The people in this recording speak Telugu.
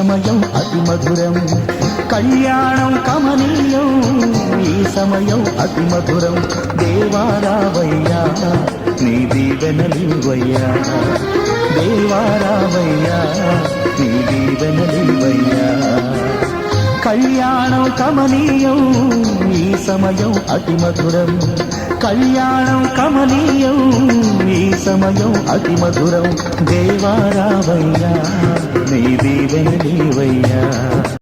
సమయం అతి మధురం కళ్యాణం కమనీయం ఈ సమయం అతి మధురం దేవారావయ్యా నీ దీవెనలివయ్యా దేవారావయ్యా నీ దీవెనలివయ్యా కళ్యాణం కమనీయం ఈ సమయం అతి మధురం కళ్యాణం కమనీయం ఈ సమయం అతి మధురం దేవారావయ్యా నీ దీవెనలివయ్యా